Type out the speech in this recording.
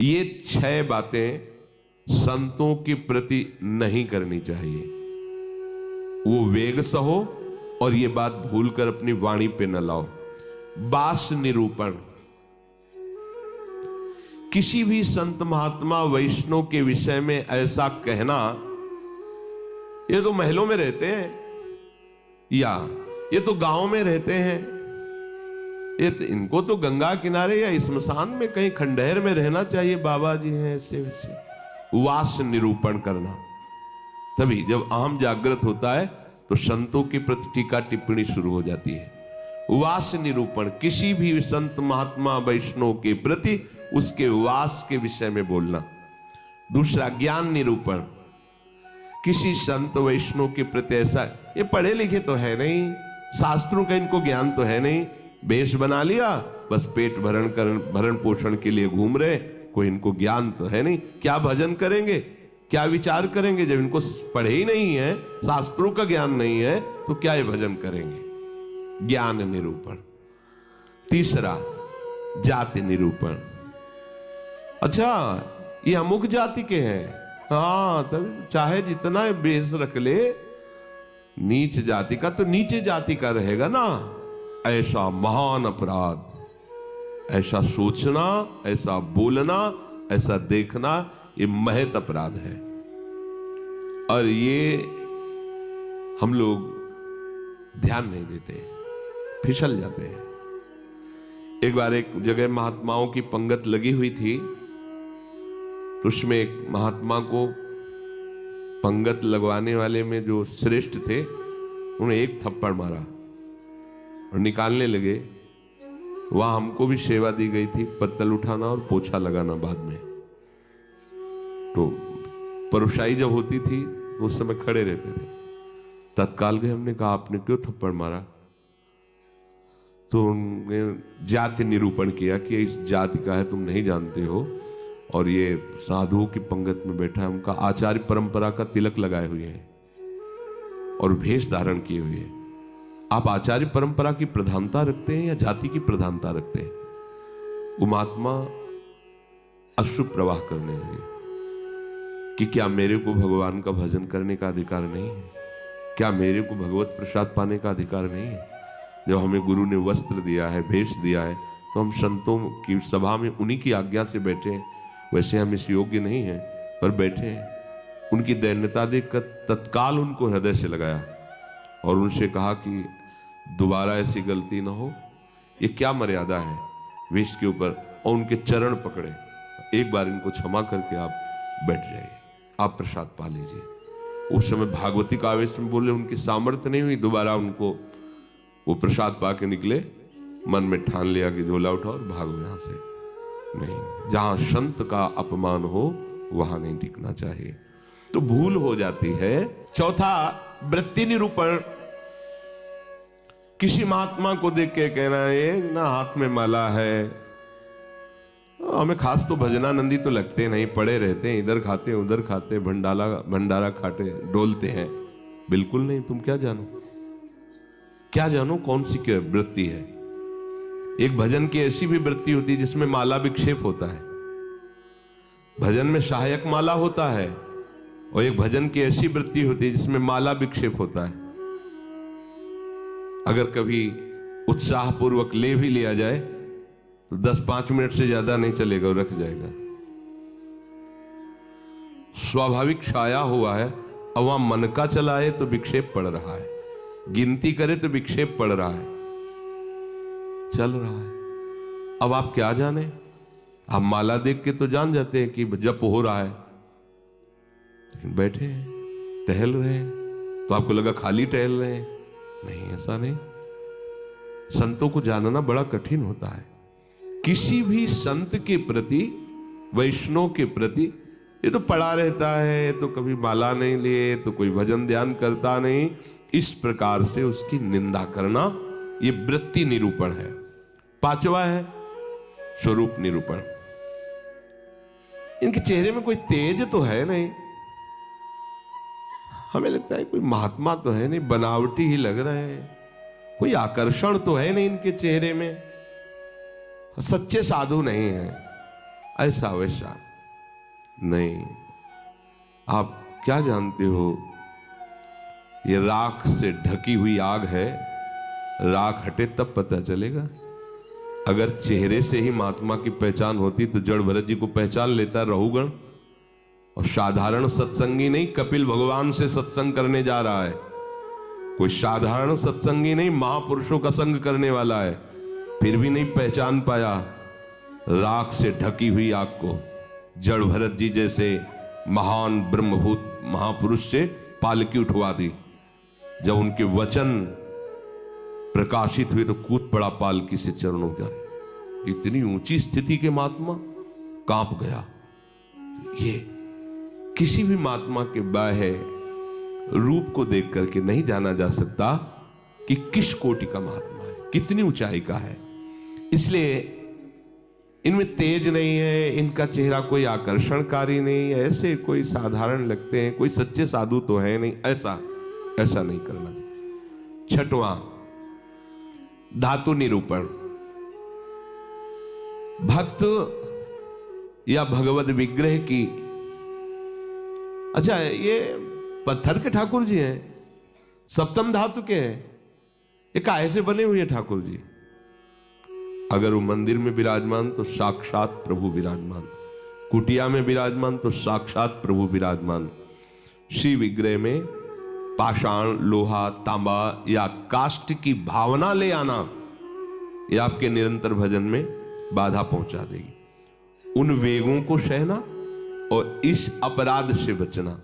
ये 6 बातें संतों के प्रति नहीं करनी चाहिए। वो वेग सहो और ये बात भूलकर अपनी वाणी पे न लाओ। बास निरूपण, किसी भी संत महात्मा वैष्णव के विषय में ऐसा कहना, ये तो महलों में रहते हैं या ये तो गांव में रहते हैं, ये तो इनको तो गंगा किनारे या स्मशान में कहीं खंडहर में रहना चाहिए, बाबा जी हैं ऐसे वैसे। वास निरूपण करना, तभी जब अहम जागृत होता है तो संतों के प्रति टीका टिप्पणी शुरू हो जाती है। वास निरूपण, किसी भी संत महात्मा वैष्णव के प्रति उसके वास के विषय में बोलना। दूसरा ज्ञान निरूपण, किसी संत वैष्णव के प्रति ऐसा, ये पढ़े लिखे तो है नहीं, शास्त्रों का इनको ज्ञान तो है नहीं, वेश बना लिया, बस पेट भरण पोषण के लिए घूम रहे, कोई इनको ज्ञान तो है नहीं। क्या भजन करेंगे, क्या विचार करेंगे जब इनको पढ़े ही नहीं है, शास्त्रों का ज्ञान नहीं है, तो क्या ये भजन करेंगे। ज्ञान निरूपण। तीसरा जाति निरूपण, अच्छा ये अमुक जाति के हैं, हाँ तब चाहे जितना बेस रख ले, नीच जाति का तो नीचे जाति का रहेगा ना। ऐसा महान अपराध, ऐसा सोचना, ऐसा बोलना, ऐसा देखना, ये महत अपराध है। और ये हम लोग ध्यान नहीं देते, फिसल जाते हैं। एक बार एक जगह महात्माओं की पंगत लगी हुई थी, तो उसमें एक महात्मा को पंगत लगवाने वाले में जो श्रेष्ठ थे, उन्हें एक थप्पड़ मारा और निकालने लगे। वहां हमको भी सेवा दी गई थी, पत्तल उठाना और पोछा लगाना बाद में। तो परोसाई जब होती थी तो उस समय खड़े रहते थे। तत्काल गए, हमने कहा आपने क्यों थप्पड़ मारा? तो उन्होंने जाति निरूपण किया कि इस जाति का है, तुम नहीं जानते हो, और ये साधुओं की पंगत में बैठा है, उनका आचार्य परंपरा का तिलक लगाए हुए हैं और भेष धारण किए हुए हैं। आप आचार्य परंपरा की प्रधानता रखते हैं या जाति की प्रधानता रखते हैं? वो महात्मा अश्रु प्रवाह करने लगे कि क्या मेरे को भगवान का भजन करने का अधिकार नहीं है? क्या मेरे को भगवत प्रसाद पाने का अधिकार नहीं है? जब हमें गुरु ने वस्त्र दिया है, भेष दिया है, तो हम संतों की सभा में उन्हीं की आज्ञा से बैठे हैं। वैसे हम इस योग्य नहीं हैं, पर बैठे हैं। उनकी दैन्यता देखकर तत्काल उनको हृदय से लगाया और उनसे कहा कि दोबारा ऐसी गलती ना हो, ये क्या मर्यादा है वेश के ऊपर, और उनके चरण पकड़े, एक बार इनको क्षमा करके आप बैठ जाइए, आप प्रसाद पा लीजिए। उस समय भागवती का आवेश में बोले, उनकी सामर्थ्य नहीं हुई दोबारा उनको, वो प्रसाद पा के निकले, मन में ठान लिया कि झोला उठाओ और भागो यहां से। नहीं, जहां संत का अपमान हो वहां नहीं टिकना चाहिए, तो भूल हो जाती है। चौथा वृत्ति निरूपण, किसी महात्मा को देख के कहना ये ना हाथ में माला है, हमें खास तो भजनानंदी तो लगते नहीं, पड़े रहते हैं, इधर खाते उधर खाते, भंडारा खाते डोलते हैं। बिल्कुल नहीं, तुम क्या जानो कौन सी क्या वृत्ति है। एक भजन की ऐसी भी वृत्ति होती है जिसमें माला विक्षेप होता है, भजन में सहायक माला होता है, और एक भजन की ऐसी वृत्ति होती है जिसमें माला विक्षेप होता है। अगर कभी उत्साहपूर्वक ले भी लिया जाए तो 10-5 मिनट से ज्यादा नहीं चलेगा, रख जाएगा। स्वाभाविक छाया हुआ है, अब वहां मन का चलाए तो विक्षेप पड़ रहा है, गिनती करे तो विक्षेप पड़ रहा है, चल रहा है। अब आप क्या जाने, आप माला देख के तो जान जाते हैं कि जप हो रहा है, लेकिन बैठे हैं, टहल रहे हैं, तो आपको लगा खाली टहल रहे हैं। नहीं, ऐसा नहीं। संतों को जानना बड़ा कठिन होता है। किसी भी संत के प्रति, वैष्णव के प्रति, ये तो पड़ा रहता है, तो कभी माला नहीं लिए, तो कोई भजन ध्यान करता नहीं, इस प्रकार से उसकी निंदा करना, ये वृत्ति निरूपण है। पांचवा है स्वरूप निरूपण। इनके चेहरे में कोई तेज तो है नहीं, हमें लगता है कोई महात्मा तो है नहीं, बनावटी ही लग रहे हैं, कोई आकर्षण तो है नहीं इनके चेहरे में, सच्चे साधु नहीं है। ऐसा वैसा नहीं। आप क्या जानते हो, ये राख से ढकी हुई आग है, राख हटे तब पता चलेगा। अगर चेहरे से ही महात्मा की पहचान होती तो जड़ भरत जी को पहचान लेता रहुगण। और साधारण सत्संगी नहीं, कपिल भगवान से सत्संग करने जा रहा है, कोई साधारण सत्संगी नहीं, महापुरुषों का संग करने वाला है, फिर भी नहीं पहचान पाया राख से ढकी हुई आग को। जड़ भरत जी जैसे महान ब्रह्मभूत महापुरुष से पालकी उठवा दी। जब उनके वचन प्रकाशित हुए तो कूद पड़ा पालकी से चरणों के। इतनी ऊंची स्थिति के महात्मा, कांप गया। ये किसी भी महात्मा के बाह्य रूप को देख करके नहीं जाना जा सकता कि किस कोटि का महात्मा है, कितनी ऊंचाई का है। इसलिए इनमें तेज नहीं है, इनका चेहरा कोई आकर्षणकारी नहीं, ऐसे कोई साधारण लगते हैं, कोई सच्चे साधु तो है नहीं, ऐसा नहीं करना चाहिए। छठवां, धातु निरूपण। भक्त या भगवत विग्रह की, अच्छा ये पत्थर के ठाकुर जी हैं, सप्तम धातु के हैं, ये काहे से बने हुए ठाकुर जी? अगर वो मंदिर में विराजमान तो साक्षात प्रभु विराजमान, कुटिया में विराजमान तो साक्षात प्रभु विराजमान। श्री विग्रह में पाषाण, लोहा, तांबा या काष्ठ की भावना ले आना, ये आपके निरंतर भजन में बाधा पहुंचा देगी। उन वेगों को सहना और इस अपराध से बचना।